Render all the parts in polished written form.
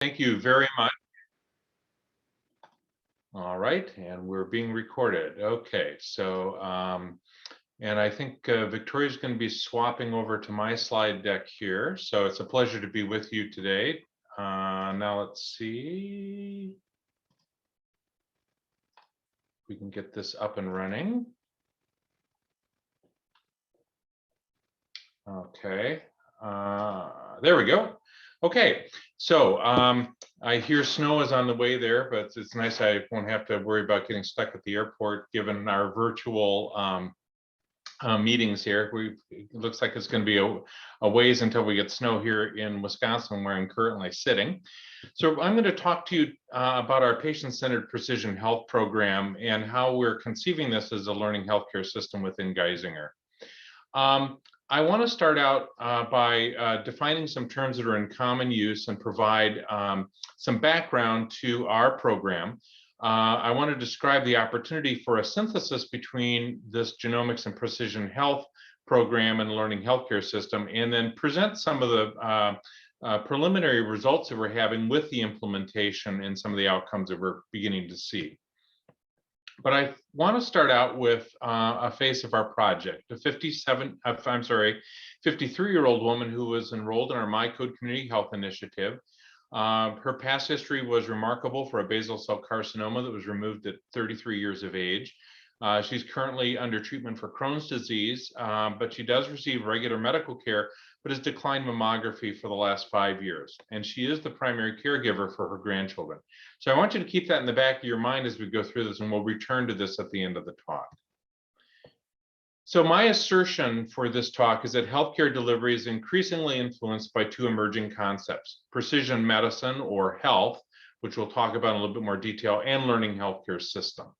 Thank you very much. All right, and we're being recorded. Okay, so, and I think Victoria's going to be swapping over to my slide deck here. So it's a pleasure to be with you today. Now let's see. We can get this up and running. Okay, there we go. Okay, so I hear snow is on the way there, but it's nice I won't have to worry about getting stuck at the airport given our virtual meetings here. It looks like it's going to be a ways until we get snow here in Wisconsin, where I'm currently sitting. So I'm going to talk to you about our patient-centered precision health program and how we're conceiving this as a learning healthcare system within Geisinger. I want to start out by defining some terms that are in common use and provide some background to our program. I want to describe the opportunity for a synthesis between this genomics and precision health program and learning healthcare system, and then present some of the preliminary results that we're having with the implementation and some of the outcomes that we're beginning to see. But I want to start out with a face of our project, a 53-year-old woman who was enrolled in our MyCode Community Health Initiative. Her past history was remarkable for a basal cell carcinoma that was removed at 33 years of age. She's currently under treatment for Crohn's disease, but she does receive regular medical care, but has declined mammography for the last 5 years. And she is the primary caregiver for her grandchildren. So I want you to keep that in the back of your mind as we go through this, and we'll return to this at the end of the talk. So my assertion for this talk is that healthcare delivery is increasingly influenced by two emerging concepts: precision medicine, or health, which we'll talk about in a little bit more detail, and learning healthcare system.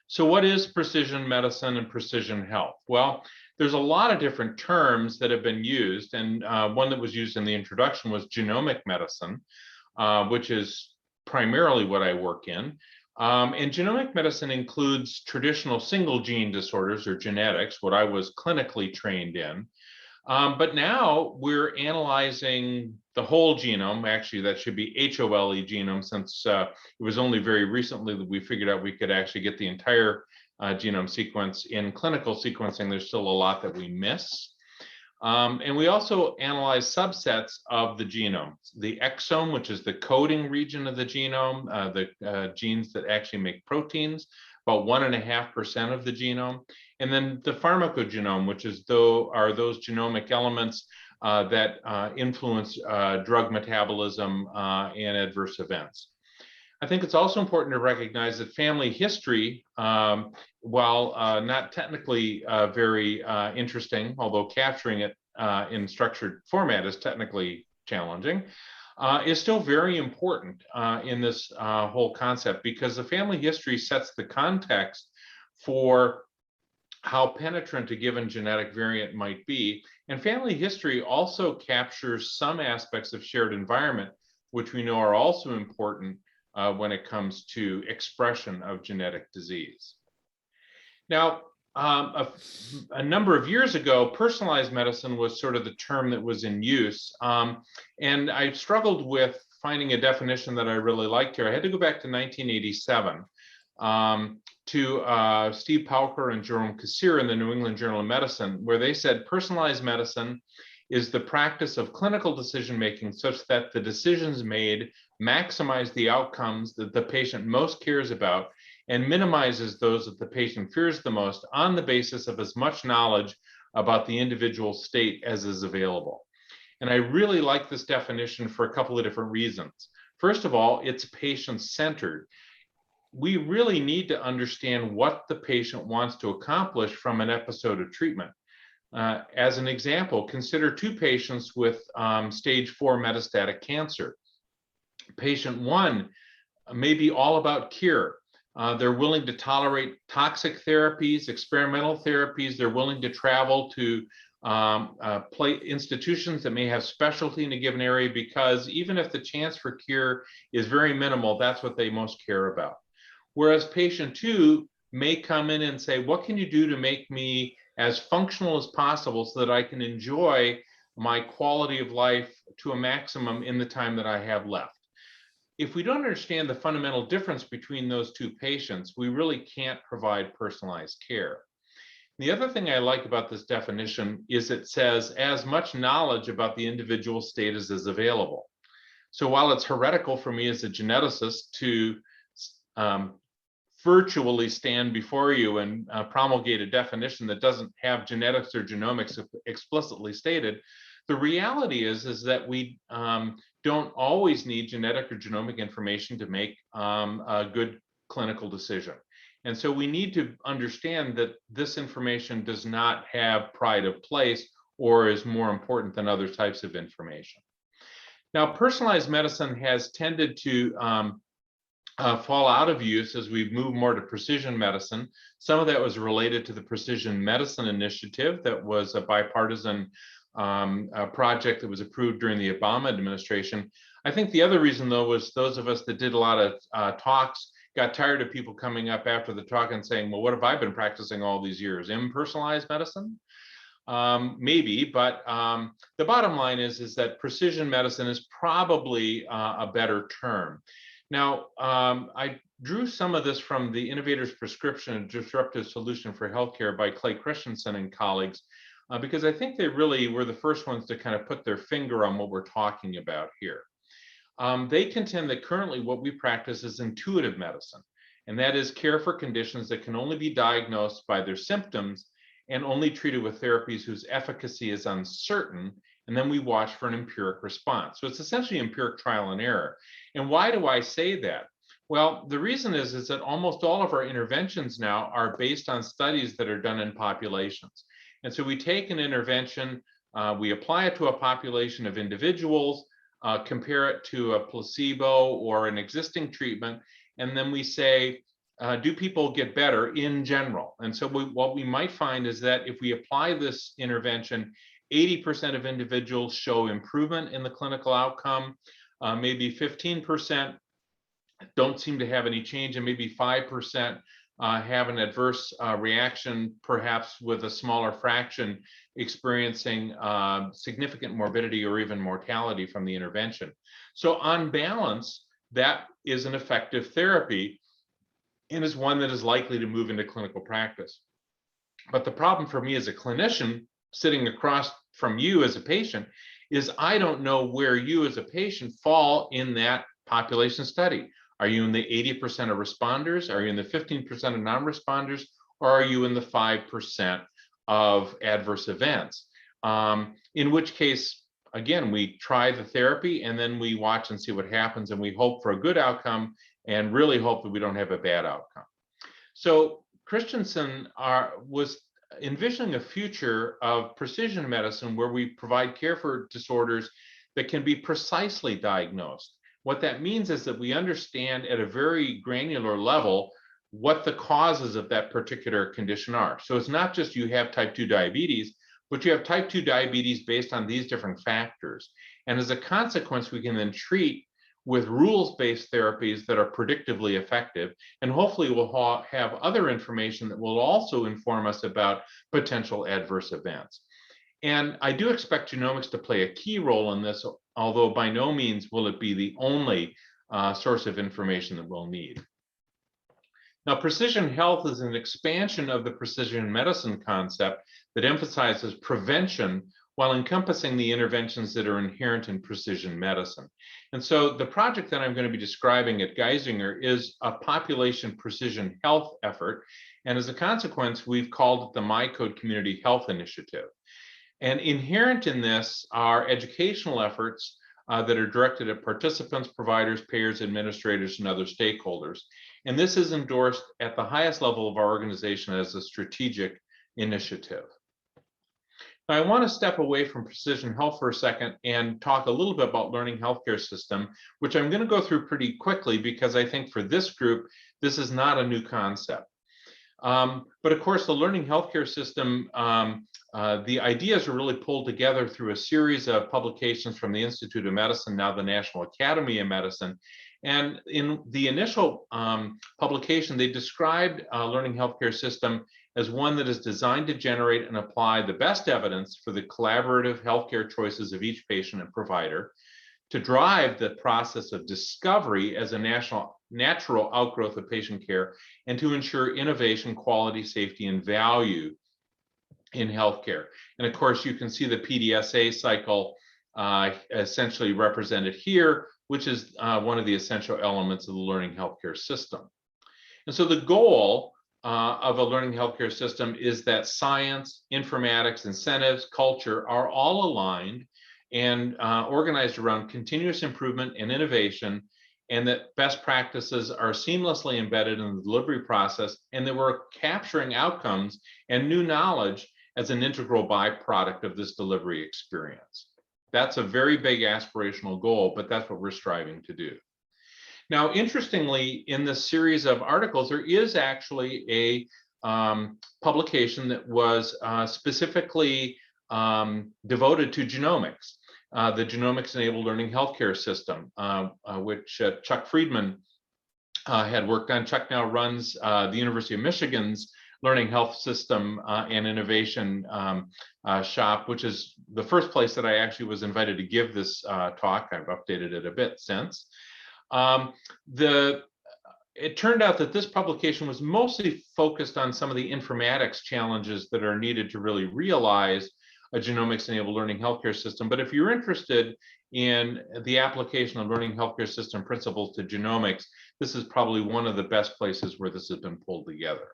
So what is precision medicine and precision health? Well, there's a lot of different terms that have been used, and one that was used in the introduction was genomic medicine, which is primarily what I work in. And genomic medicine includes traditional single gene disorders, or genetics, what I was clinically trained in. But now we're analyzing the whole genome. Actually, that should be HOLE genome, since it was only very recently that we figured out we could actually get the entire genome sequence. In clinical sequencing, there's still a lot that we miss. And we also analyze subsets of the genome: the exome, which is the coding region of the genome, the genes that actually make proteins, about 1.5% of the genome, and then the pharmacogenome, which is are those genomic elements that influence drug metabolism and adverse events. I think it's also important to recognize that family history, while not technically very interesting, although capturing it in structured format is technically challenging, is still very important in this whole concept, because the family history sets the context for how penetrant a given genetic variant might be. And family history also captures some aspects of shared environment, which we know are also important when it comes to expression of genetic disease. Now, a number of years ago, personalized medicine was sort of the term that was in use. And I struggled with finding a definition that I really liked here. I had to go back to 1987 to Steve Pauker and Jerome Kassir in the New England Journal of Medicine, where they said personalized medicine is the practice of clinical decision-making such that the decisions made maximize the outcomes that the patient most cares about and minimizes those that the patient fears the most, on the basis of as much knowledge about the individual state as is available. And I really like this definition for a couple of different reasons. First of all, it's patient-centered. We really need to understand what the patient wants to accomplish from an episode of treatment. As an example, consider two patients with stage 4 metastatic cancer. Patient 1 may be all about cure. They're willing to tolerate toxic therapies, experimental therapies. They're willing to travel to institutions that may have specialty in a given area, because even if the chance for cure is very minimal, that's what they most care about. Whereas patient 2 may come in and say, what can you do to make me as functional as possible so that I can enjoy my quality of life to a maximum in the time that I have left. If we don't understand the fundamental difference between those two patients, we really can't provide personalized care. The other thing I like about this definition is it says as much knowledge about the individual status is available. So while it's heretical for me as a geneticist to virtually stand before you and promulgate a definition that doesn't have genetics or genomics explicitly stated, the reality is that we don't always need genetic or genomic information to make a good clinical decision. And so we need to understand that this information does not have pride of place or is more important than other types of information. Now, personalized medicine has tended to fall out of use as we move more to precision medicine. Some of that was related to the Precision Medicine Initiative that was a bipartisan project that was approved during the Obama administration. I think the other reason, though, was those of us that did a lot of talks got tired of people coming up after the talk and saying, well, what have I been practicing all these years? Impersonalized medicine? Maybe, but the bottom line is that precision medicine is probably a better term. Now, I drew some of this from the Innovator's Prescription, a Disruptive Solution for Healthcare by Clay Christensen and colleagues, because I think they really were the first ones to kind of put their finger on what we're talking about here. They contend that currently what we practice is intuitive medicine, and that is care for conditions that can only be diagnosed by their symptoms and only treated with therapies whose efficacy is uncertain, and then we watch for an empiric response. So it's essentially empiric trial and error. And why do I say that? Well, the reason is that almost all of our interventions now are based on studies that are done in populations. And so we take an intervention, we apply it to a population of individuals, compare it to a placebo or an existing treatment, and then we say, do people get better in general? And so what we might find is that if we apply this intervention, 80% of individuals show improvement in the clinical outcome, maybe 15% don't seem to have any change, and maybe 5% have an adverse reaction, perhaps with a smaller fraction experiencing significant morbidity or even mortality from the intervention. So on balance, that is an effective therapy and is one that is likely to move into clinical practice. But the problem for me as a clinician sitting across from you as a patient is I don't know where you as a patient fall in that population study. Are you in the 80% of responders? Are you in the 15% of non-responders? Or are you in the 5% of adverse events? In which case, again, we try the therapy and then we watch and see what happens, and we hope for a good outcome and really hope that we don't have a bad outcome. So Christensen was envisioning a future of precision medicine where we provide care for disorders that can be precisely diagnosed. What that means is that we understand at a very granular level what the causes of that particular condition are. So it's not just you have type 2 diabetes, but you have type 2 diabetes based on these different factors. And as a consequence, we can then treat with rules-based therapies that are predictively effective, and hopefully we'll have other information that will also inform us about potential adverse events. And I do expect genomics to play a key role in this, although by no means will it be the only source of information that we'll need. Now, precision health is an expansion of the precision medicine concept that emphasizes prevention while encompassing the interventions that are inherent in precision medicine. And so the project that I'm going to be describing at Geisinger is a population precision health effort. And as a consequence, we've called it the MyCode Community Health Initiative. And inherent in this are educational efforts that are directed at participants, providers, payers, administrators, and other stakeholders. And this is endorsed at the highest level of our organization as a strategic initiative. Now, I want to step away from precision health for a second and talk a little bit about learning healthcare system, which I'm going to go through pretty quickly because I think for this group, this is not a new concept. But of course, the learning healthcare system, the ideas are really pulled together through a series of publications from the Institute of Medicine, now the National Academy of Medicine. And in the initial publication, they described learning healthcare system as one that is designed to generate and apply the best evidence for the collaborative healthcare choices of each patient and provider, to drive the process of discovery as a natural outgrowth of patient care, and to ensure innovation, quality, safety, and value in healthcare. And of course, you can see the PDSA cycle essentially represented here, which is one of the essential elements of the learning healthcare system. And so the goal of a learning healthcare system is that science, informatics, incentives, culture are all aligned and organized around continuous improvement and innovation, and that best practices are seamlessly embedded in the delivery process, and that we're capturing outcomes and new knowledge as an integral byproduct of this delivery experience. That's a very big aspirational goal, but that's what we're striving to do. Now, interestingly, in this series of articles, there is actually a publication that was specifically devoted to genomics, the Genomics-enabled learning healthcare system, which Chuck Friedman had worked on. Chuck now runs the University of Michigan's Learning Health System and Innovation shop, which is the first place that I actually was invited to give this talk. I've updated it a bit since. It turned out that this publication was mostly focused on some of the informatics challenges that are needed to really realize a genomics-enabled learning healthcare system. But if you're interested in the application of learning healthcare system principles to genomics, this is probably one of the best places where this has been pulled together.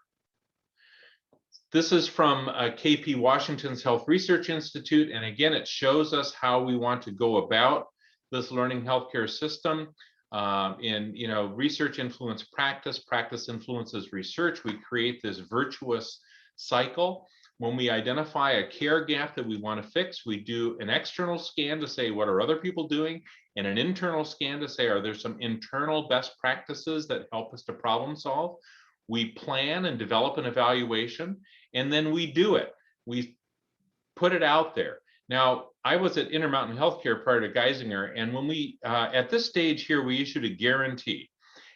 This is from KP Washington's Health Research Institute, and again, it shows us how we want to go about this learning healthcare system. Research influence practice, practice influences research. We create this virtuous cycle. When we identify a care gap that we want to fix, we do an external scan to say, what are other people doing? And an internal scan to say, are there some internal best practices that help us to problem solve? We plan and develop an evaluation, and then we do it. We put it out there. Now, I was at Intermountain Healthcare prior to Geisinger, and when we, at this stage here, we issued a guarantee.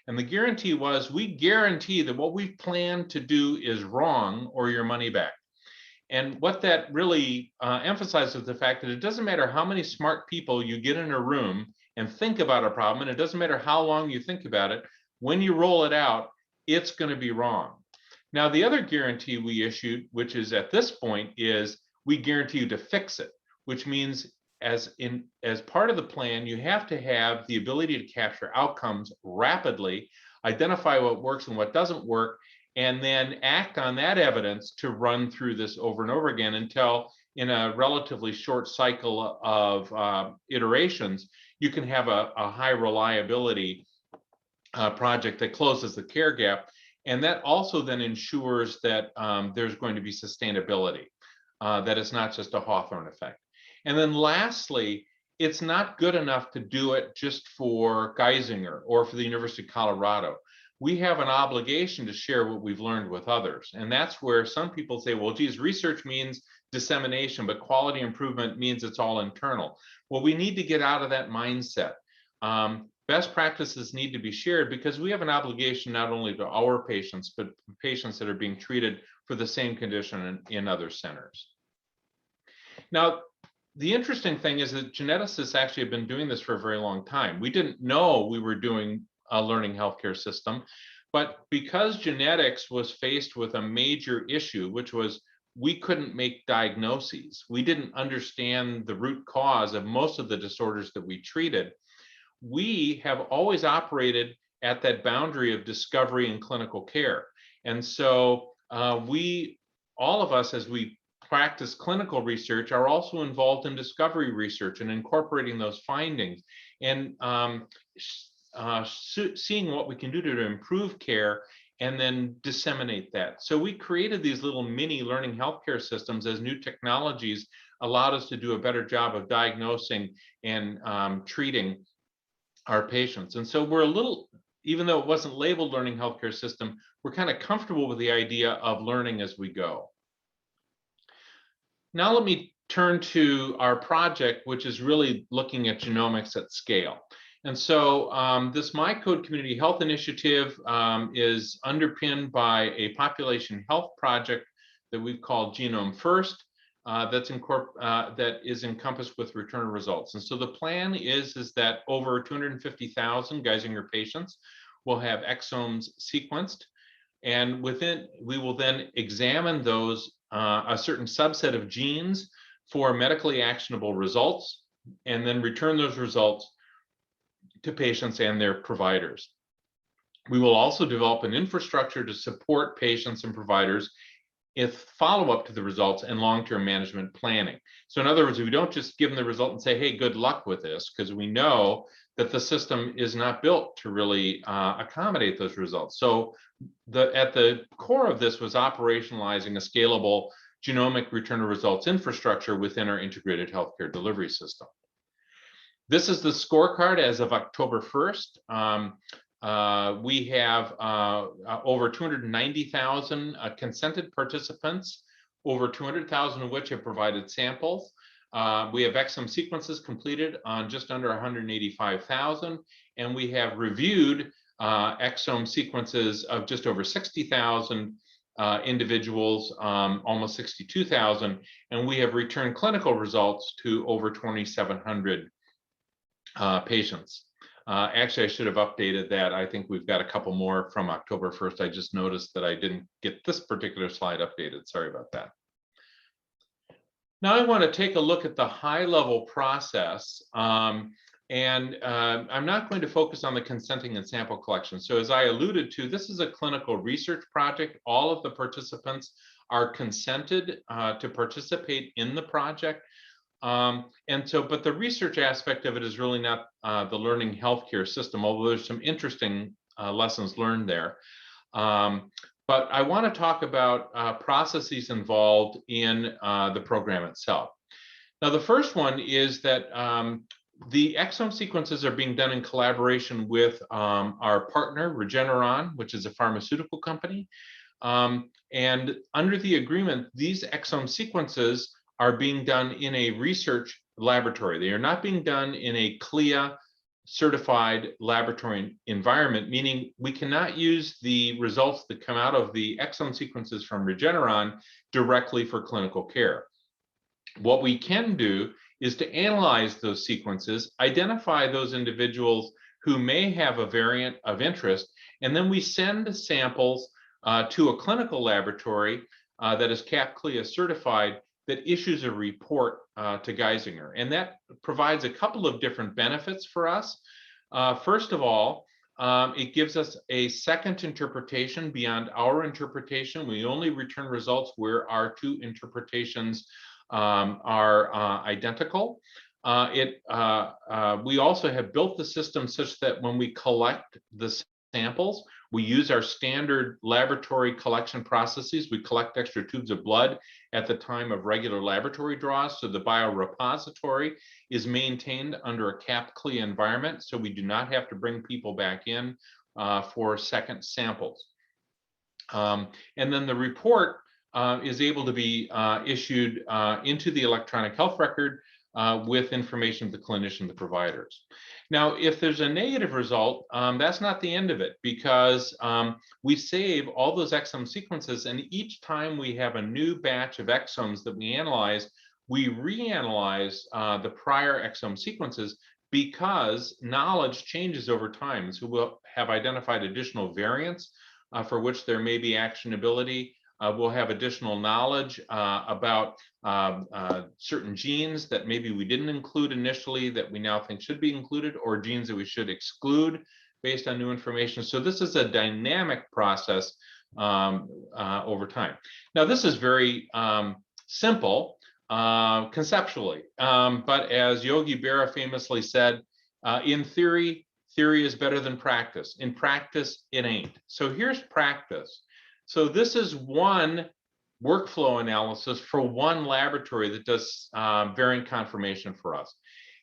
And the guarantee was, we guarantee that what we plan to do is wrong or your money back. And what that really emphasizes the fact that it doesn't matter how many smart people you get in a room and think about a problem, and it doesn't matter how long you think about it, when you roll it out, it's going to be wrong. Now, the other guarantee we issued, which is at this point, is we guarantee you to fix it, which means as part of the plan, you have to have the ability to capture outcomes rapidly, identify what works and what doesn't work, and then act on that evidence to run through this over and over again until, in a relatively short cycle of iterations, you can have a high reliability project that closes the care gap. And that also then ensures that there's going to be sustainability, that it's not just a Hawthorne effect. And then lastly, it's not good enough to do it just for Geisinger or for the University of Colorado. We have an obligation to share what we've learned with others. And that's where some people say, well, geez, research means dissemination, but quality improvement means it's all internal. Well, we need to get out of that mindset. Best practices need to be shared because we have an obligation not only to our patients, but patients that are being treated for the same condition in other centers. Now, the interesting thing is that geneticists actually have been doing this for a very long time. We didn't know we were doing a learning healthcare system, but because genetics was faced with a major issue, which was we couldn't make diagnoses, we didn't understand the root cause of most of the disorders that we treated, we have always operated at that boundary of discovery and clinical care. And so all of us, as we practice clinical research, are also involved in discovery research and incorporating those findings and seeing what we can do to improve care and then disseminate that. So we created these little mini learning healthcare systems as new technologies allowed us to do a better job of diagnosing and treating our patients. And so we're a little even though it wasn't labeled learning healthcare system, we're kind of comfortable with the idea of learning as we go. Now let me turn to our project, which is really looking at genomics at scale. And so this MyCode Community Health Initiative is underpinned by a population health project that we've called Genome First, that is encompassed with return results. And so the plan is that over 250,000 Geisinger patients will have exomes sequenced, and within we will then examine those a certain subset of genes for medically actionable results, and then return those results to patients and their providers. We will also develop an infrastructure to support patients and providers if follow-up to the results and long-term management planning. So in other words, we don't just give them the result and say, hey, good luck with this, because we know that the system is not built to really accommodate those results. So at the core of this was operationalizing a scalable genomic return of results infrastructure within our integrated healthcare delivery system. This is the scorecard as of October 1st. We have over 290,000 consented participants, over 200,000 of which have provided samples. We have exome sequences completed on just under 185,000, and we have reviewed exome sequences of just over 60,000 individuals, almost 62,000, and we have returned clinical results to over 2,700 patients. Actually, I should have updated that. I think we've got a couple more from October 1st. I just noticed that I didn't get this particular slide updated. Sorry about that. Now I want to take a look at the high-level process, and I'm not going to focus on the consenting and sample collection. So as I alluded to, this is a clinical research project. All of the participants are consented to participate in the project. But the research aspect of it is really not the learning healthcare system, although there's some interesting lessons learned there. But I want to talk about processes involved in the program itself. Now, the first one is that the exome sequences are being done in collaboration with our partner, Regeneron, which is a pharmaceutical company. And under the agreement, these exome sequences are being done in a research laboratory. They are not being done in a CLIA certified laboratory environment, meaning we cannot use the results that come out of the exome sequences from Regeneron directly for clinical care. What we can do is to analyze those sequences, identify those individuals who may have a variant of interest, and then we send samples to a clinical laboratory that is CAP CLIA certified, that issues a report to Geisinger. And that provides a couple of different benefits for us. First of all, it gives us a second interpretation beyond our interpretation. We only return results where our two interpretations are identical. We also have built the system such that when we collect the samples, we use our standard laboratory collection processes. We collect extra tubes of blood at the time of regular laboratory draws, so the biorepository is maintained under a CAP CLIA environment, so we do not have to bring people back in for second samples. And then the report is able to be issued into the electronic health record with information to the clinician, the providers. Now, if there's a negative result, that's not the end of it, because we save all those exome sequences, and each time we have a new batch of exomes that we analyze, we reanalyze the prior exome sequences, because knowledge changes over time. So we'll have identified additional variants for which there may be actionability. We'll have additional knowledge about certain genes that maybe we didn't include initially that we now think should be included, or genes that we should exclude based on new information. So this is a dynamic process over time. Now, this is very simple conceptually, but as Yogi Berra famously said, in theory, theory is better than practice. In practice, it ain't. So here's practice. So this is one workflow analysis for one laboratory that does variant confirmation for us.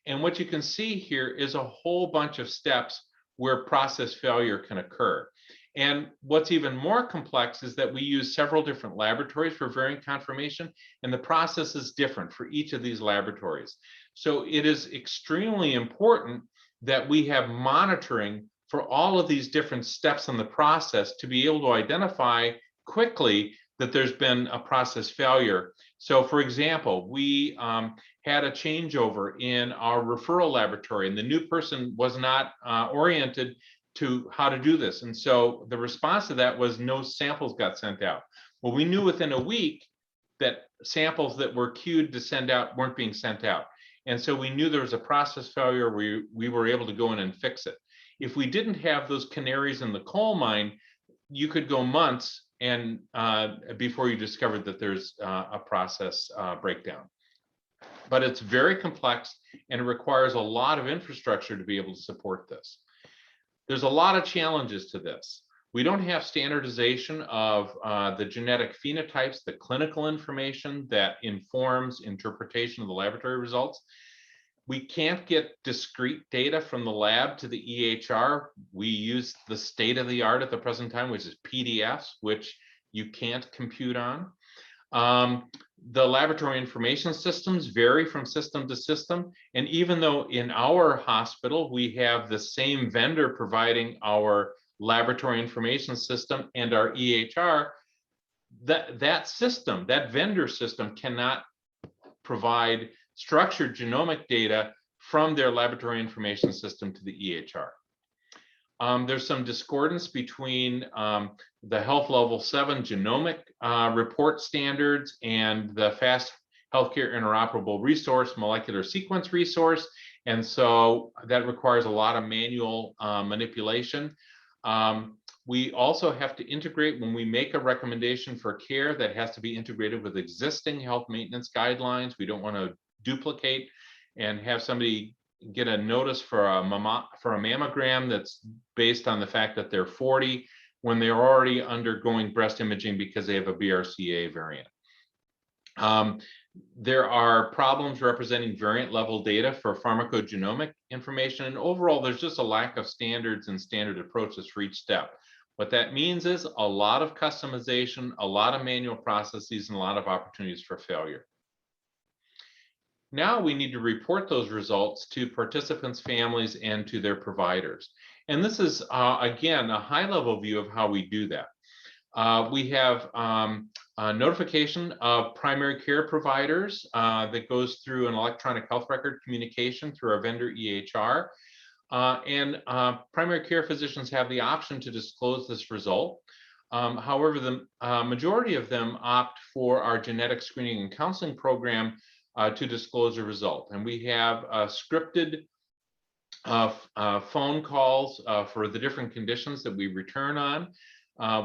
And what you can see here is a whole bunch of steps where process failure can occur. And what's even more complex is that we use several different laboratories for variant confirmation, and the process is different for each of these laboratories. So it is extremely important that we have monitoring for all of these different steps in the process to be able to identify quickly that there's been a process failure. So for example, we had a changeover in our referral laboratory, and the new person was not oriented to how to do this. And so the response to that was no samples got sent out. Well, we knew within a week that samples that were queued to send out weren't being sent out. And so we knew there was a process failure. We were able to go in and fix it. If we didn't have those canaries in the coal mine, you could go months and before you discovered that there's a process breakdown. But it's very complex and it requires a lot of infrastructure to be able to support this. There's a lot of challenges to this. We don't have standardization of the genetic phenotypes, the clinical information that informs interpretation of the laboratory results. We can't get discrete data from the lab to the EHR. We use the state of the art at the present time, which is PDFs, which you can't compute on. The laboratory information systems vary from system to system. And even though in our hospital, we have the same vendor providing our laboratory information system and our EHR, that system, that vendor system cannot provide structured genomic data from their laboratory information system to the EHR. There's some discordance between the Health Level 7 genomic report standards and the FAST Healthcare Interoperable Resource molecular sequence resource. And so that requires a lot of manual manipulation. We also have to integrate when we make a recommendation for care that has to be integrated with existing health maintenance guidelines. We don't want to duplicate and have somebody get a notice for a mammogram that's based on the fact that they're 40 when they're already undergoing breast imaging because they have a BRCA variant. There are problems representing variant level data for pharmacogenomic information, and overall there's just a lack of standards and standard approaches for each step. What that means is a lot of customization, a lot of manual processes, and a lot of opportunities for failure. Now we need to report those results to participants' families and to their providers. And this is, again, a high-level view of how we do that. We have a notification of primary care providers that goes through an electronic health record communication through our vendor EHR. And primary care physicians have the option to disclose this result. However, the majority of them opt for our genetic screening and counseling program to disclose a result. And we have scripted phone calls for the different conditions that we return on.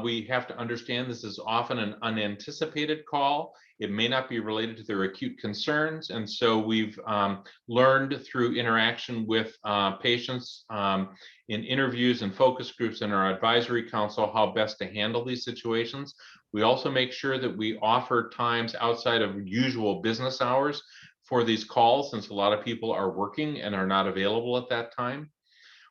We have to understand this is often an unanticipated call. It may not be related to their acute concerns. And so we've learned through interaction with patients in interviews and focus groups in our advisory council how best to handle these situations. We also make sure that we offer times outside of usual business hours for these calls, since a lot of people are working and are not available at that time.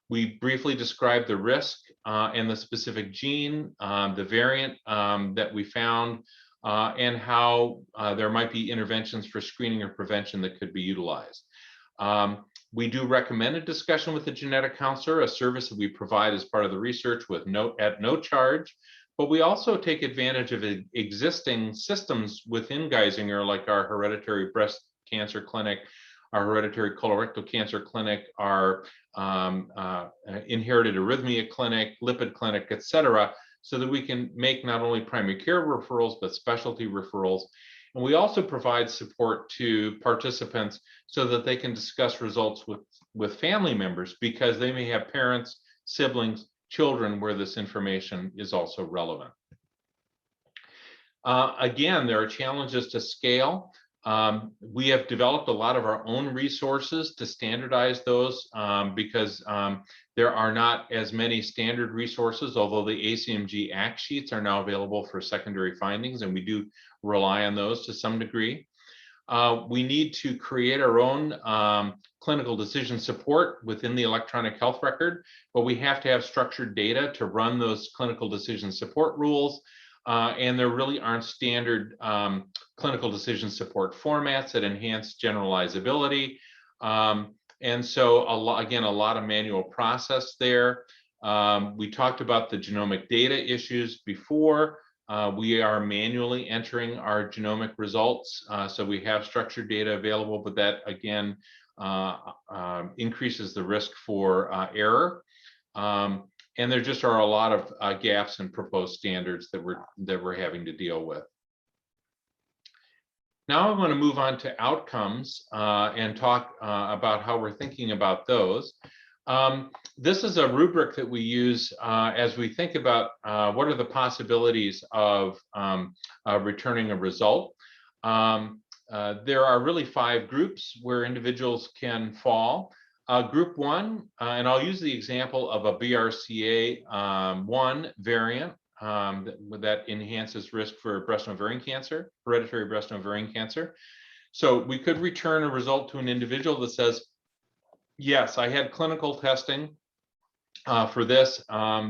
We briefly describe the risk and the specific gene, the variant that we found, and how there might be interventions for screening or prevention that could be utilized. We do recommend a discussion with the genetic counselor, a service that we provide as part of the research at no charge. But we also take advantage of existing systems within Geisinger, like our hereditary breast cancer clinic, our hereditary colorectal cancer clinic, our inherited arrhythmia clinic, lipid clinic, et cetera, so that we can make not only primary care referrals, but specialty referrals. And we also provide support to participants so that they can discuss results with family members, because they may have parents, siblings, children where this information is also relevant. Again, there are challenges to scale. We have developed a lot of our own resources to standardize those because there are not as many standard resources, although the ACMG ACT sheets are now available for secondary findings, and we do rely on those to some degree. We need to create our own clinical decision support within the electronic health record, but we have to have structured data to run those clinical decision support rules. And there really aren't standard clinical decision support formats that enhance generalizability. And so, again, a lot of manual process there. We talked about the genomic data issues before. We are manually entering our genomic results, so we have structured data available, but that again increases the risk for error. And there just are a lot of gaps in proposed standards that we're having to deal with. Now I want to move on to outcomes and talk about how we're thinking about those. This is a rubric that we use as we think about what are the possibilities of returning a result. There are really 5 groups where individuals can fall. Group 1, and I'll use the example of a BRCA1 variant that enhances risk for breast and ovarian cancer, hereditary breast and ovarian cancer. So we could return a result to an individual that says, yes, I had clinical testing for this.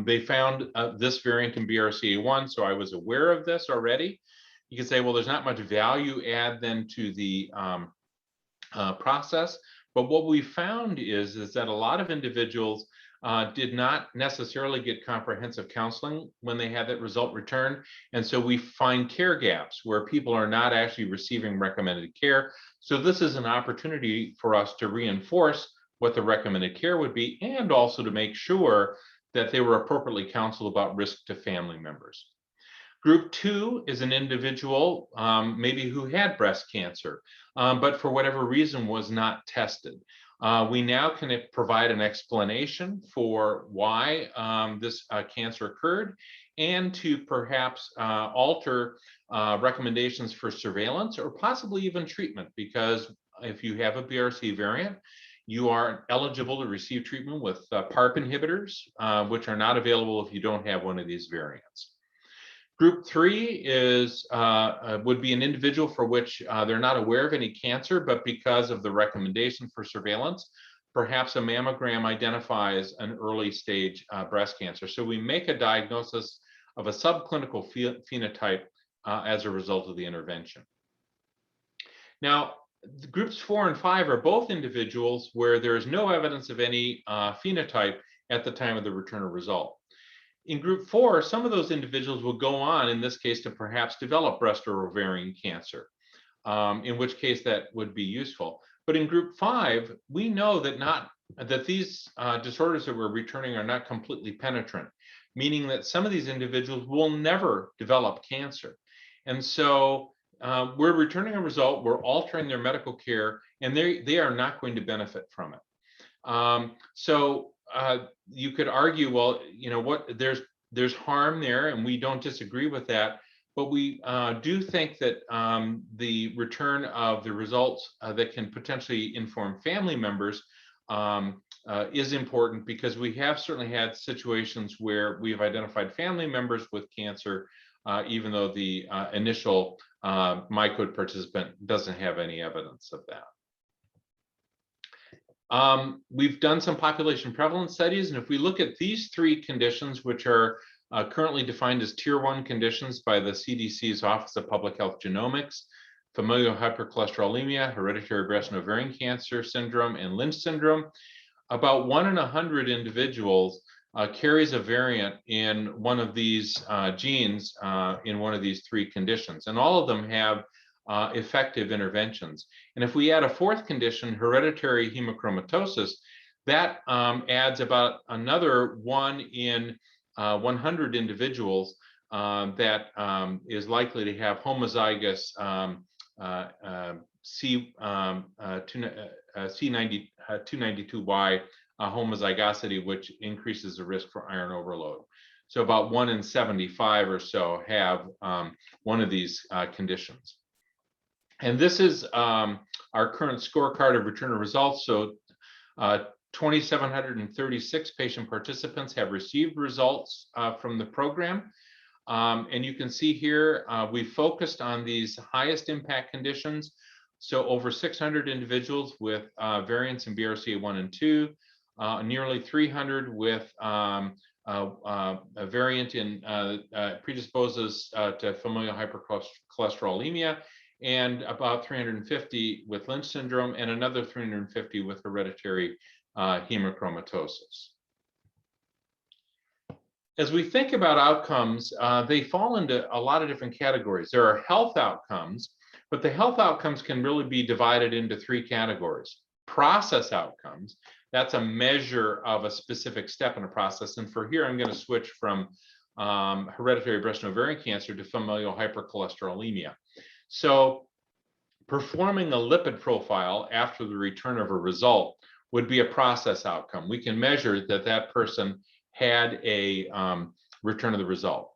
They found this variant in BRCA1, so I was aware of this already. You could say, well, there's not much value add then to the process. But what we found is that a lot of individuals did not necessarily get comprehensive counseling when they had that result returned. And so we find care gaps where people are not actually receiving recommended care. So this is an opportunity for us to reinforce what the recommended care would be, and also to make sure that they were appropriately counseled about risk to family members. Group 2 is an individual maybe who had breast cancer, but for whatever reason was not tested. We now can provide an explanation for why this cancer occurred, and to perhaps alter recommendations for surveillance or possibly even treatment, because if you have a BRCA variant, you are eligible to receive treatment with PARP inhibitors, which are not available if you don't have one of these variants. Group 3 is would be an individual for which they're not aware of any cancer, but because of the recommendation for surveillance, perhaps a mammogram identifies an early stage breast cancer. So we make a diagnosis of a subclinical phenotype as a result of the intervention. Now, groups 4 and 5 are both individuals where there is no evidence of any phenotype at the time of the return of result. In group 4, some of those individuals will go on, in this case, to perhaps develop breast or ovarian cancer, in which case that would be useful. But in group 5, we know that these disorders that we're returning are not completely penetrant, meaning that some of these individuals will never develop cancer. And so we're returning a result, we're altering their medical care, and they are not going to benefit from it. So you could argue, well, you know what, there's harm there, and we don't disagree with that, but we do think that the return of the results that can potentially inform family members is important, because we have certainly had situations where we've identified family members with cancer, even though the initial MyCode participant doesn't have any evidence of that. We've done some population prevalence studies, and if we look at these 3 conditions, which are currently defined as Tier 1 conditions by the CDC's Office of Public Health Genomics: familial hypercholesterolemia, hereditary breast and ovarian cancer syndrome, and Lynch syndrome, about 1 in 100 individuals carries a variant in one of these genes in one of these 3 conditions, and all of them have effective interventions. And if we add a 4th condition, hereditary hemochromatosis, that adds about another 1 in 100 individuals that is likely to have homozygous C292Y homozygosity, which increases the risk for iron overload. So about 1 in 75 or so have one of these conditions. And this is our current scorecard of return of results. So 2,736 patient participants have received results from the program. And you can see here, we focused on these highest impact conditions So over 600 individuals with variants in BRCA1 and 2, nearly 300 with a variant in predisposes to familial hypercholesterolemia, and about 350 with Lynch syndrome, and another 350 with hereditary hemochromatosis. As we think about outcomes, they fall into a lot of different categories. There are health outcomes, but the health outcomes can really be divided into 3 categories. Process outcomes, that's a measure of a specific step in a process. And for here, I'm going to switch from hereditary breast and ovarian cancer to familial hypercholesterolemia. So performing a lipid profile after the return of a result would be a process outcome. We can measure that that person had a return of the result.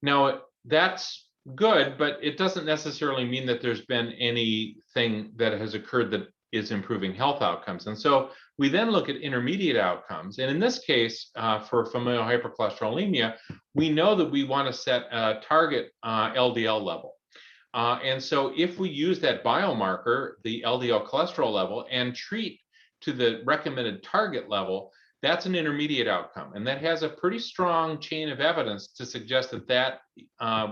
Now, that's good, but it doesn't necessarily mean that there's been anything that has occurred that is improving health outcomes. And so we then look at intermediate outcomes. And in this case, for familial hypercholesterolemia, we know that we want to set a target LDL level. And so if we use that biomarker, the LDL cholesterol level, and treat to the recommended target level, that's an intermediate outcome. And that has a pretty strong chain of evidence to suggest that that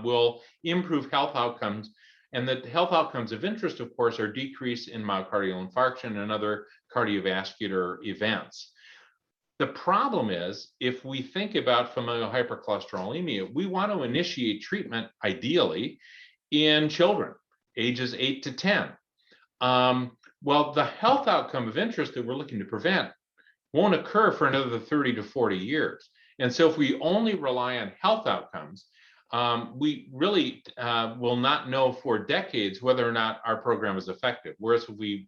will improve health outcomes. And the health outcomes of interest, of course, are decrease in myocardial infarction and other cardiovascular events. The problem is, if we think about familial hypercholesterolemia, we want to initiate treatment, ideally, in children, ages 8 to 10. Well, the health outcome of interest that we're looking to prevent won't occur for another 30 to 40 years. And so if we only rely on health outcomes, we really will not know for decades whether or not our program is effective. Whereas if we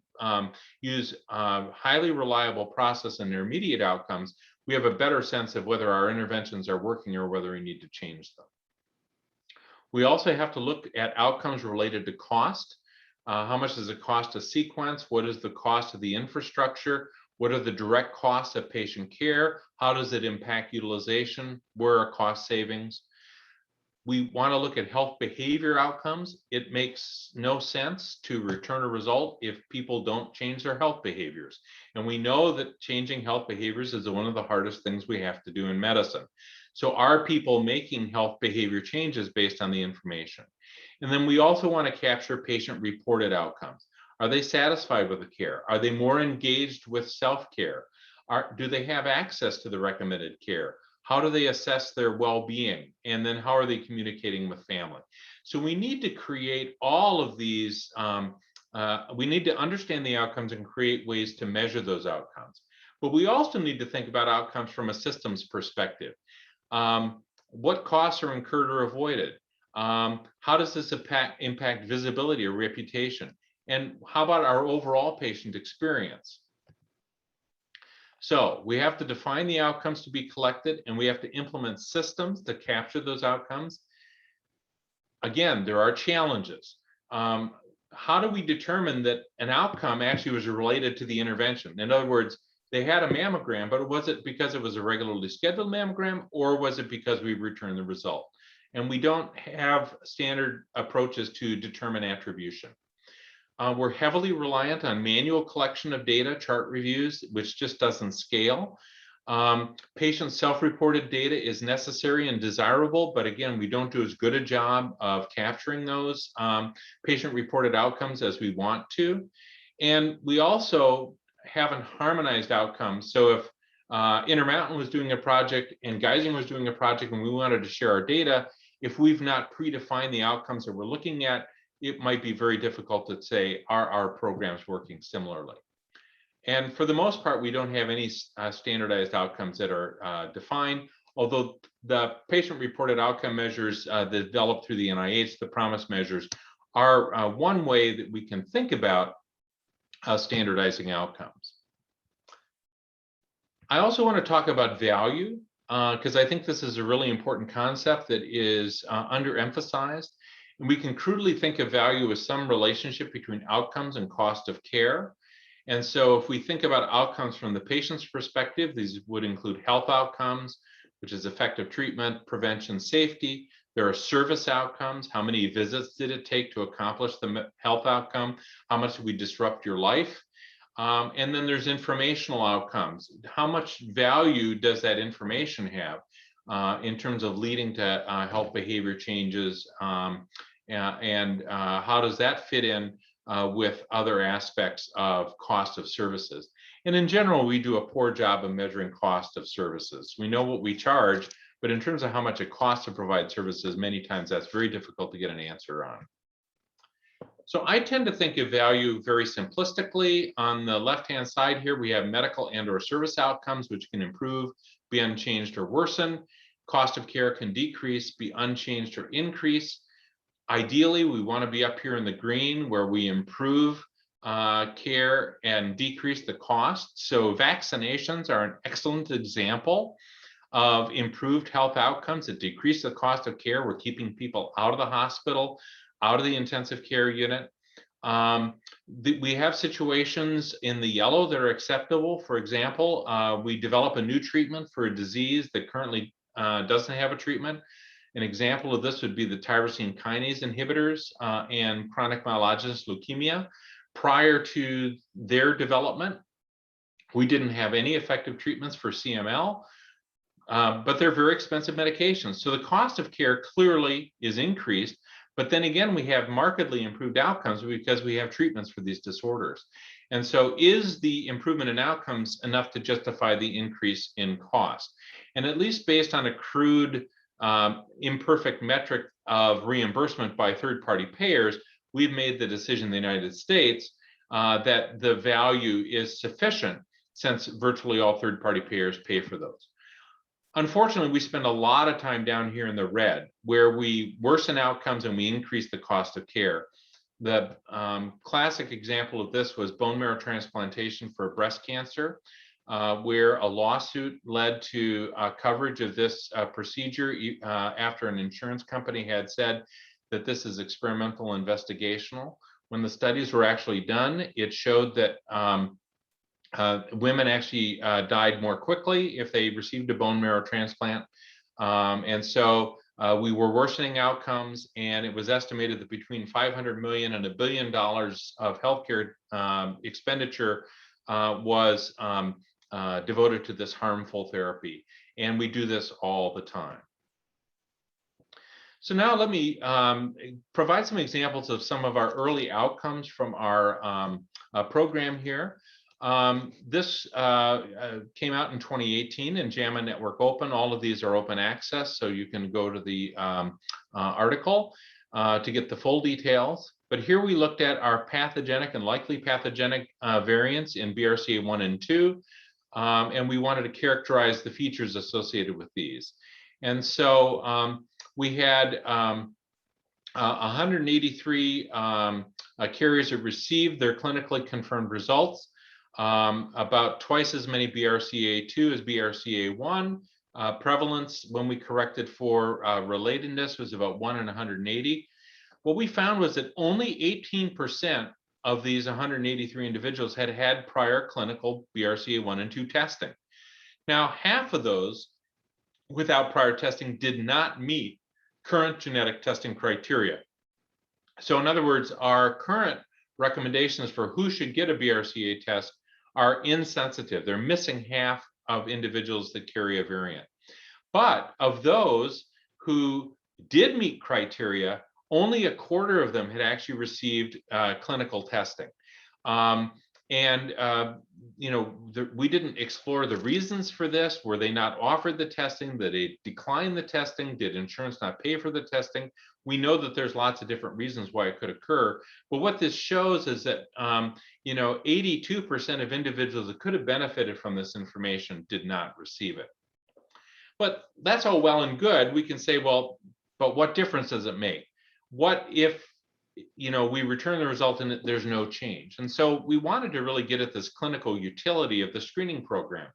use highly reliable process and intermediate outcomes, we have a better sense of whether our interventions are working or whether we need to change them. We also have to look at outcomes related to cost. How much does it cost to sequence? What is the cost of the infrastructure? What are the direct costs of patient care? How does it impact utilization? Where are cost savings? We want to look at health behavior outcomes. It makes no sense to return a result if people don't change their health behaviors. And we know that changing health behaviors is one of the hardest things we have to do in medicine. So are people making health behavior changes based on the information? And then we also want to capture patient-reported outcomes. Are they satisfied with the care? Are they more engaged with self-care? Do they have access to the recommended care? How do they assess their well-being? And then how are they communicating with family? So we need to create all of these, we need to understand the outcomes and create ways to measure those outcomes. But we also need to think about outcomes from a systems perspective. What costs are incurred or avoided? How does this impact visibility or reputation? And how about our overall patient experience? So we have to define the outcomes to be collected, and we have to implement systems to capture those outcomes. Again, there are challenges. How do we determine that an outcome actually was related to the intervention? In other words, they had a mammogram, but was it because it was a regularly scheduled mammogram, or was it because we returned the result? And we don't have standard approaches to determine attribution. We're heavily reliant on manual collection of data, chart reviews, which just doesn't scale. Patient self-reported data is necessary and desirable, but again, we don't do as good a job of capturing those patient-reported outcomes as we want to. And we also haven't harmonized outcomes. So if Intermountain was doing a project and Geisinger was doing a project and we wanted to share our data, if we've not predefined the outcomes that we're looking at, it might be very difficult to say, are our programs working similarly? And for the most part, we don't have any standardized outcomes that are defined, although the patient-reported outcome measures developed through the NIH, the PROMIS measures, are one way that we can think about standardizing outcomes. I also want to talk about value, because I think this is a really important concept that is underemphasized. And we can crudely think of value as some relationship between outcomes and cost of care. And so if we think about outcomes from the patient's perspective, these would include health outcomes, which is effective treatment, prevention, safety. There are service outcomes. How many visits did it take to accomplish the health outcome? How much did we disrupt your life? And then there's informational outcomes. How much value does that information have in terms of leading to health behavior changes? And how does that fit in with other aspects of cost of services? And in general, we do a poor job of measuring cost of services. We know what we charge, but in terms of how much it costs to provide services, many times that's very difficult to get an answer on. So I tend to think of value very simplistically. On the left-hand side here, we have medical and/or service outcomes, which can improve, be unchanged, or worsen. Cost of care can decrease, be unchanged, or increase. Ideally, we want to be up here in the green where we improve care and decrease the cost. So vaccinations are an excellent example of improved health outcomes that decrease the cost of care. We're keeping people out of the hospital, out of the intensive care unit. We have situations in the yellow that are acceptable. For example, we develop a new treatment for a disease that currently doesn't have a treatment. An example of this would be the tyrosine kinase inhibitors and chronic myelogenous leukemia. Prior to their development, we didn't have any effective treatments for CML, but they're very expensive medications. So the cost of care clearly is increased. But then again, we have markedly improved outcomes because we have treatments for these disorders. And so is the improvement in outcomes enough to justify the increase in cost? And at least based on a crude, imperfect metric of reimbursement by third-party payers, we've made the decision in the United States that the value is sufficient since virtually all third-party payers pay for those. Unfortunately, we spend a lot of time down here in the red where we worsen outcomes and we increase the cost of care. The classic example of this was bone marrow transplantation for breast cancer, where a lawsuit led to coverage of this procedure after an insurance company had said that this is experimental investigational. When the studies were actually done, it showed that women actually died more quickly if they received a bone marrow transplant. And so we were worsening outcomes, and it was estimated that between $500 million and $1 billion of healthcare expenditure was devoted to this harmful therapy. And we do this all the time. So now let me provide some examples of some of our early outcomes from our program here. This came out in 2018 in JAMA Network Open. All of these are open access, so you can go to the article to get the full details. But here we looked at our pathogenic and likely pathogenic variants in BRCA1 and 2, and we wanted to characterize the features associated with these. And so we had 183 carriers that received their clinically confirmed results. About twice as many BRCA2 as BRCA1. Prevalence, when we corrected for relatedness, was about 1 in 180. What we found was that only 18% of these 183 individuals had had prior clinical BRCA1 and 2 testing. Now, half of those without prior testing did not meet current genetic testing criteria. So in other words, our current recommendations for who should get a BRCA test are insensitive. They're missing half of individuals that carry a variant. But of those who did meet criteria, only a quarter of them had actually received clinical testing. We didn't explore the reasons for this. Were they not offered the testing? Did they decline the testing? Did insurance not pay for the testing? We know that there's lots of different reasons why it could occur. But what this shows is that 82% of individuals that could have benefited from this information did not receive it. But that's all well and good. We can say, well, but what difference does it make? What if we return the result and there's no change? And so we wanted to really get at this clinical utility of the screening program.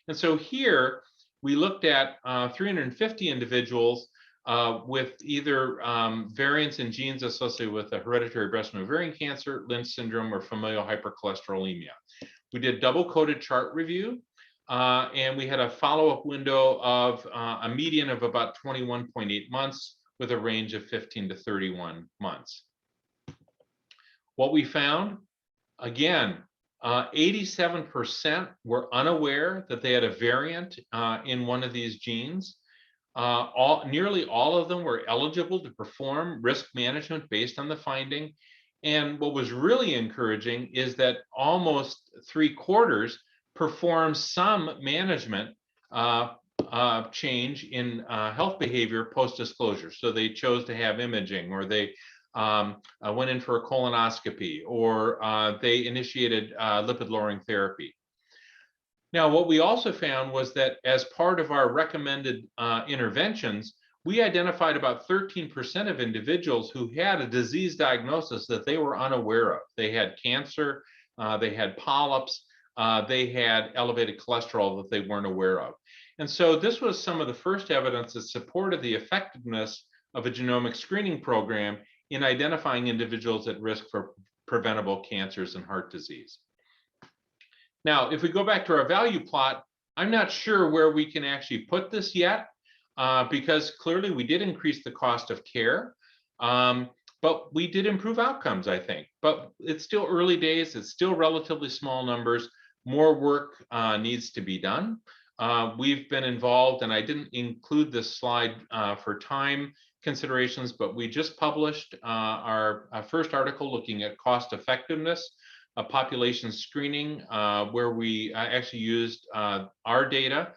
And so here we looked at 350 individuals with either variants in genes associated with a hereditary breast and ovarian cancer, Lynch syndrome, or familial hypercholesterolemia. We did double-coded chart review, and we had a follow-up window of a median of about 21.8 months, with a range of 15 to 31 months. What we found, again, 87% were unaware that they had a variant in one of these genes. Nearly all of them were eligible to perform risk management based on the finding. And what was really encouraging is that almost 3/4 performed some management change in health behavior post-disclosure. So they chose to have imaging, or they went in for a colonoscopy, or they initiated lipid-lowering therapy. Now, what we also found was that as part of our recommended interventions, we identified about 13% of individuals who had a disease diagnosis that they were unaware of. They had cancer, they had polyps, they had elevated cholesterol that they weren't aware of. And so this was some of the first evidence that supported the effectiveness of a genomic screening program in identifying individuals at risk for preventable cancers and heart disease. Now, if we go back to our value plot, I'm not sure where we can actually put this yet, because clearly we did increase the cost of care, but we did improve outcomes, I think. But it's still early days, it's still relatively small numbers. More work needs to be done. We've been involved, and I didn't include this slide for time considerations, but we just published our first article looking at cost effectiveness of population screening, where we actually used our data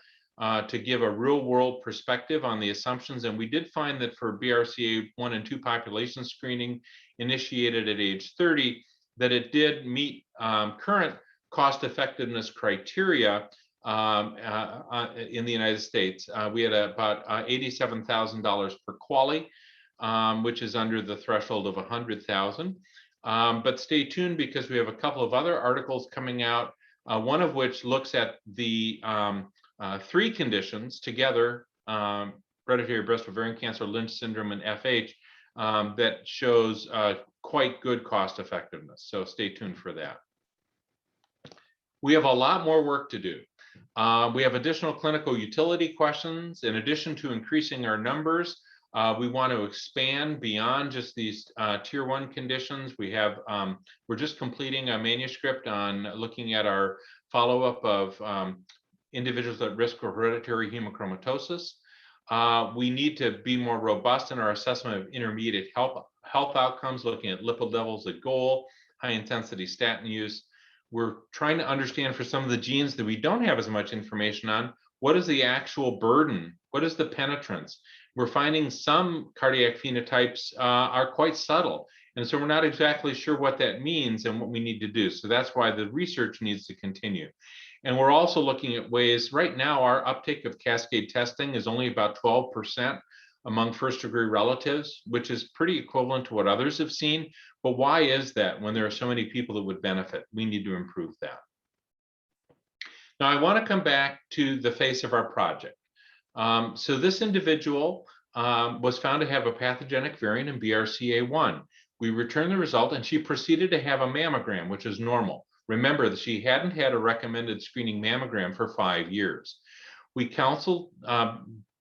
to give a real world perspective on the assumptions. And we did find that for BRCA 1 and 2 population screening initiated at age 30, that it did meet current cost effectiveness criteria in the United States. We had about $87,000 per quality, which is under the threshold of 100,000. But stay tuned, because we have a couple of other articles coming out, one of which looks at the 3 conditions together, hereditary breast ovarian cancer, Lynch syndrome, and FH, that shows quite good cost effectiveness. So stay tuned for that. We have a lot more work to do. We have additional clinical utility questions. In addition to increasing our numbers, we want to expand beyond just these tier 1 conditions. We're just completing a manuscript on looking at our follow-up of individuals at risk of hereditary hemochromatosis. We need to be more robust in our assessment of intermediate health outcomes, looking at lipid levels at goal, high-intensity statin use. We're trying to understand for some of the genes that we don't have as much information on, what is the actual burden? What is the penetrance? We're finding some cardiac phenotypes are quite subtle. And so we're not exactly sure what that means and what we need to do. So that's why the research needs to continue. And we're also looking at ways, right now, our uptake of cascade testing is only about 12% among first-degree relatives, which is pretty equivalent to what others have seen. But why is that when there are so many people that would benefit? We need to improve that. Now, I want to come back to the face of our project. So this individual was found to have a pathogenic variant in BRCA1. We returned the result, and she proceeded to have a mammogram, which is normal. Remember that she hadn't had a recommended screening mammogram for 5 years. We counseled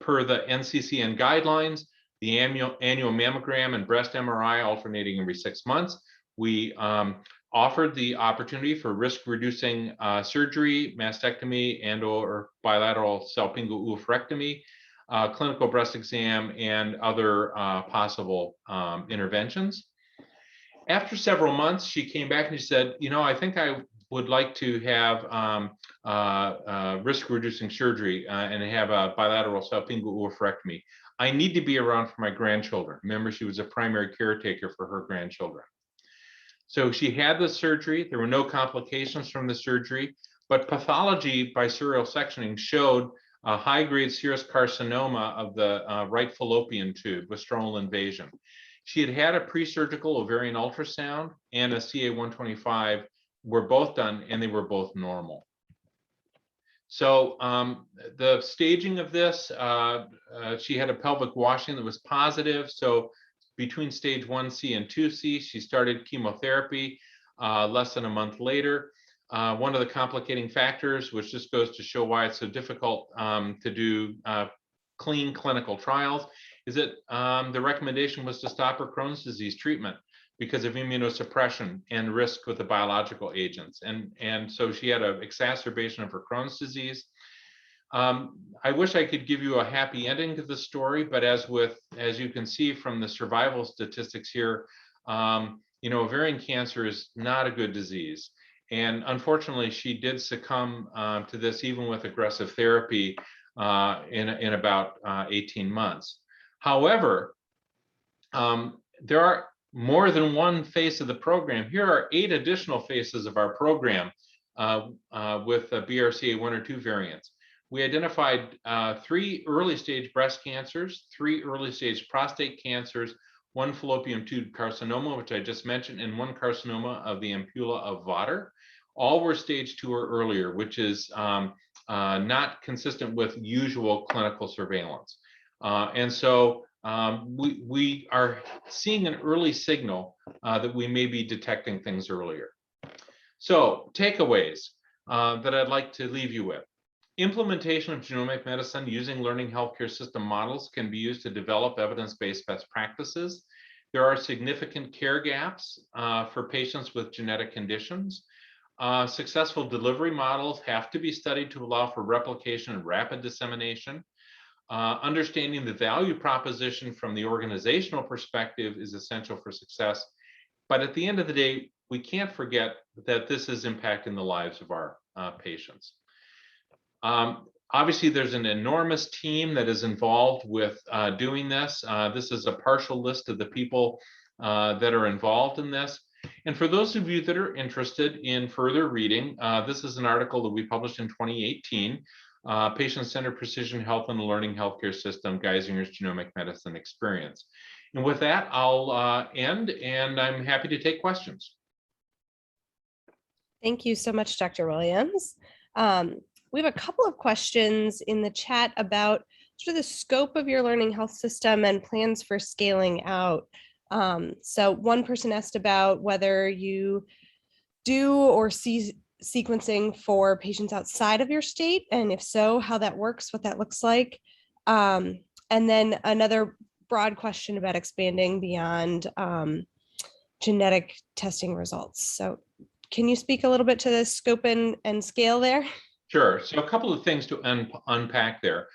per the NCCN guidelines, the annual mammogram and breast MRI alternating every 6 months. We offered the opportunity for risk-reducing surgery, mastectomy, and/or bilateral salpingo-oophorectomy, clinical breast exam, and other possible interventions. After several months, she came back and she said, you know, I think I would like to have risk-reducing surgery and have a bilateral salpingo-oophorectomy. I need to be around for my grandchildren. Remember, she was a primary caretaker for her grandchildren. So she had the surgery. There were no complications from the surgery, but pathology by serial sectioning showed a high-grade serous carcinoma of the right fallopian tube with stronal invasion. She had had a pre-surgical ovarian ultrasound and a CA-125 were both done, and they were both normal. So the staging of this, she had a pelvic washing that was positive. So between stage 1C and 2C, she started chemotherapy less than a month later. One of the complicating factors, which just goes to show why it's so difficult to do clean clinical trials, is that the recommendation was to stop her Crohn's disease treatment because of immunosuppression and risk with the biological agents. And so she had an exacerbation of her Crohn's disease. I wish I could give you a happy ending to the story, but as you can see from the survival statistics here, ovarian cancer is not a good disease. And unfortunately, she did succumb to this even with aggressive therapy in about 18 months. However, there are more than one phase of the program. Here are 8 additional phases of our program with BRCA1 or 2 variants. We identified 3 early stage breast cancers, 3 early stage prostate cancers, 1 fallopian tube carcinoma, which I just mentioned, and 1 carcinoma of the ampulla of Vater. All were stage 2 or earlier, which is not consistent with usual clinical surveillance. And so we are seeing an early signal that we may be detecting things earlier. So takeaways that I'd like to leave you with. Implementation of genomic medicine using learning healthcare system models can be used to develop evidence-based best practices. There are significant care gaps for patients with genetic conditions. Successful delivery models have to be studied to allow for replication and rapid dissemination. Understanding the value proposition from the organizational perspective is essential for success. But at the end of the day, we can't forget that this is impacting the lives of our patients. Obviously, there's an enormous team that is involved with doing this. This is a partial list of the people that are involved in this. And for those of you that are interested in further reading, this is an article that we published in 2018, Patient-Centered Precision Health and the Learning Healthcare System, Geisinger's Genomic Medicine Experience. And with that, I'll end, and I'm happy to take questions. Thank you so much, Dr. Williams. We have a couple of questions in the chat about sort of the scope of your learning health system and plans for scaling out. So one person asked about whether you do or see sequencing for patients outside of your state, and if so, how that works, what that looks like. And then another broad question about expanding beyond genetic testing results. So can you speak a little bit to the scope and scale there? Sure. So a couple of things to unpack there.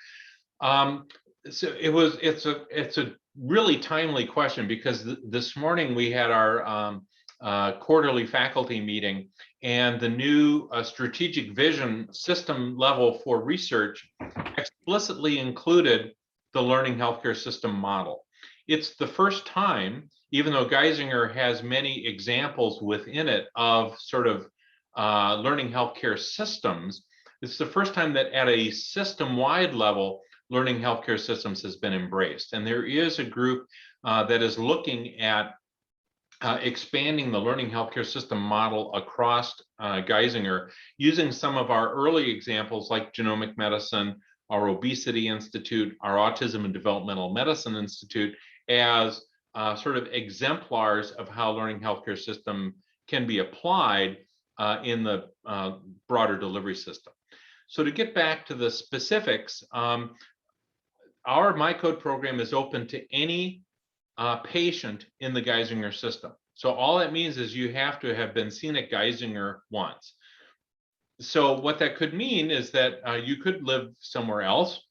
So it's a really timely question because this morning we had our quarterly faculty meeting, and the new strategic vision system level for research explicitly included the learning healthcare system model. It's the first time, even though Geisinger has many examples within it of sort of learning healthcare systems, it's the first time that at a system-wide level, learning healthcare systems has been embraced. And there is a group that is looking at expanding the learning healthcare system model across Geisinger, using some of our early examples like Genomic Medicine, our Obesity Institute, our Autism and Developmental Medicine Institute, as sort of exemplars of how learning healthcare system can be applied in the broader delivery system. So to get back to the specifics, our MyCode program is open to any patient in the Geisinger system. So all that means is you have to have been seen at Geisinger once. So what that could mean is that you could live somewhere else,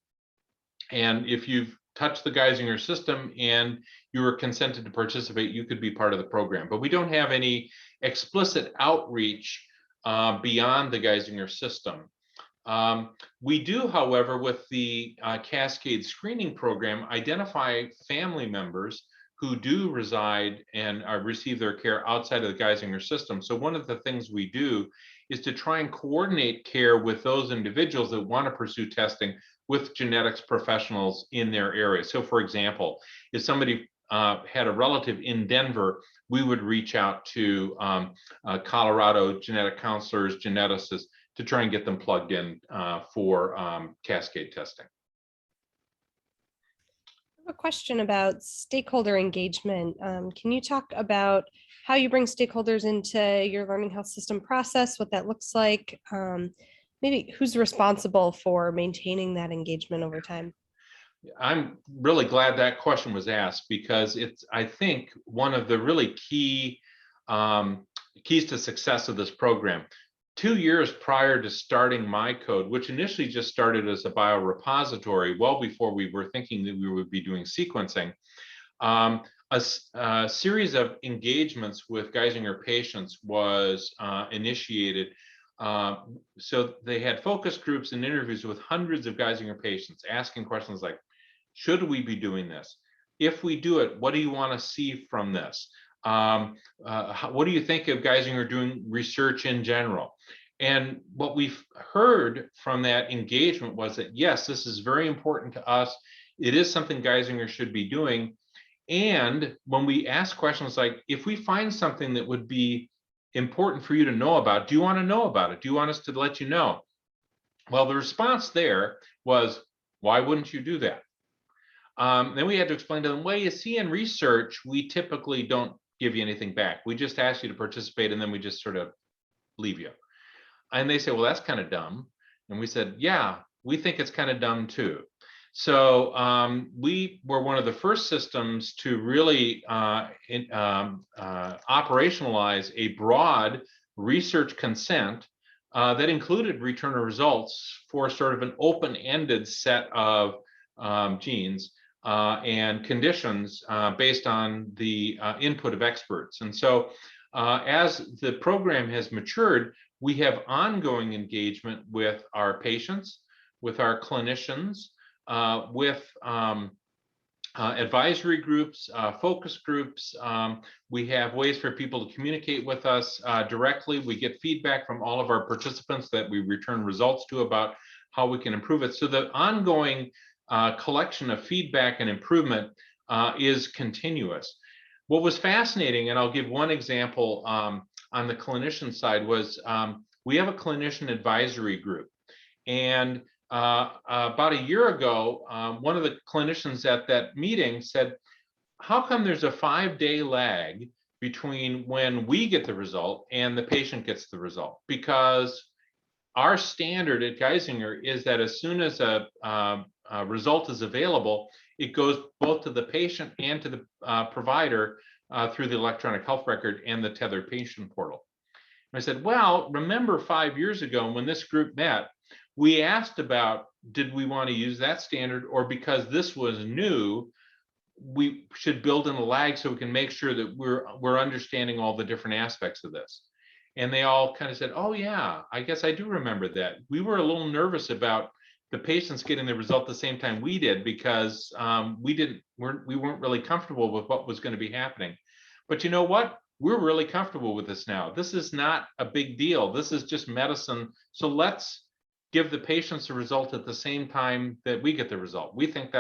and if you've touched the Geisinger system and you were consented to participate, you could be part of the program. But we don't have any explicit outreach beyond the Geisinger system. We do, however, with the Cascade screening program, identify family members who do reside and receive their care outside of the Geisinger system. So one of the things we do is to try and coordinate care with those individuals that want to pursue testing with genetics professionals in their area. So for example, if somebody had a relative in Denver, we would reach out to Colorado genetic counselors, geneticists, to try and get them plugged in for Cascade testing. I have a question about stakeholder engagement. Can you talk about how you bring stakeholders into your learning health system process, what that looks like? Maybe who's responsible for maintaining that engagement over time? I'm really glad that question was asked, because it's, I think, one of the really keys to success of this program. 2 years prior to starting MyCode, which initially just started as a biorepository, well before we were thinking that we would be doing sequencing, a series of engagements with Geisinger patients was initiated. So they had focus groups and interviews with hundreds of Geisinger patients, asking questions like, should we be doing this? If we do it, what do you want to see from this? What do you think of Geisinger doing research in general? And what we've heard from that engagement was that, yes, this is very important to us. It is something Geisinger should be doing. And when we ask questions like, if we find something that would be important for you to know about, do you want to know about it? Do you want us to let you know? Well, the response there was, why wouldn't you do that? Then we had to explain to them, well, you see, in research, we typically don't give you anything back. We just ask you to participate, and then we just sort of leave you. And they say, well, that's kind of dumb. And we said, yeah, we think it's kind of dumb too. So we were one of the first systems to really operationalize a broad research consent that included return of results for sort of an open-ended set of genes and conditions based on the input of experts. And so as the program has matured, we have ongoing engagement with our patients, with our clinicians, with advisory groups, focus groups. We have ways for people to communicate with us directly. We get feedback from all of our participants that we return results to about how we can improve it. So the ongoing collection of feedback and improvement is continuous. What was fascinating, and I'll give one example on the clinician side, was we have a clinician advisory group. And about a year ago, one of the clinicians at that meeting said, how come there's a 5-day lag between when we get the result and the patient gets the result? Because our standard at Geisinger is that as soon as a result is available, it goes both to the patient and to the provider through the electronic health record and the tethered patient portal. And I said, well, remember 5 years ago when this group met, we asked about, did we want to use that standard, or because this was new, we should build in a lag so we can make sure that we're understanding all the different aspects of this. And they all kind of said, oh yeah, I guess I do remember that. We were a little nervous about the patients getting the result the same time we did, because we weren't really comfortable with what was going to be happening. But you know what? We're really comfortable with this now. This is not a big deal. This is just medicine. So let's give the patients a result at the same time that we get the result. We think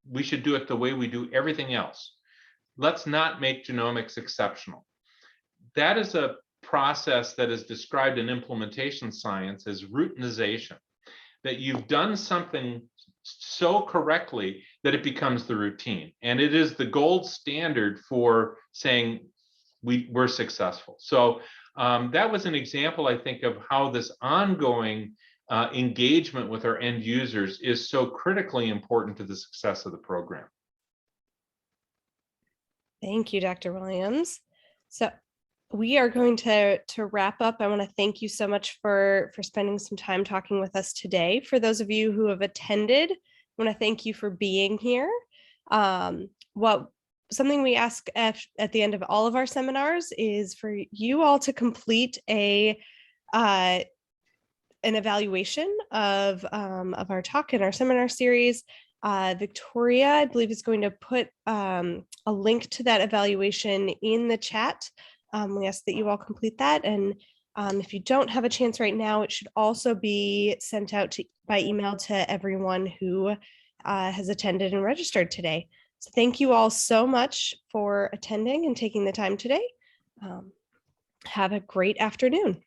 we should do it the way we do everything else. Let's not make genomics exceptional. That is a process that is described in implementation science as routinization, that you've done something so correctly that it becomes the routine. And it is the gold standard for saying we're successful. So that was an example, I think, of how this ongoing engagement with our end users is so critically important to the success of the program. Thank you, Dr. Williams. So we are going to wrap up. I want to thank you so much for spending some time talking with us today. For those of you who have attended, I want to thank you for being here. Something we ask at the end of all of our seminars is for you all to complete an evaluation of our talk in our seminar series. Victoria, I believe, is going to put a link to that evaluation in the chat. We ask that you all complete that. And if you don't have a chance right now, it should also be sent out by email to everyone who has attended and registered today. So thank you all so much for attending and taking the time today. Have a great afternoon.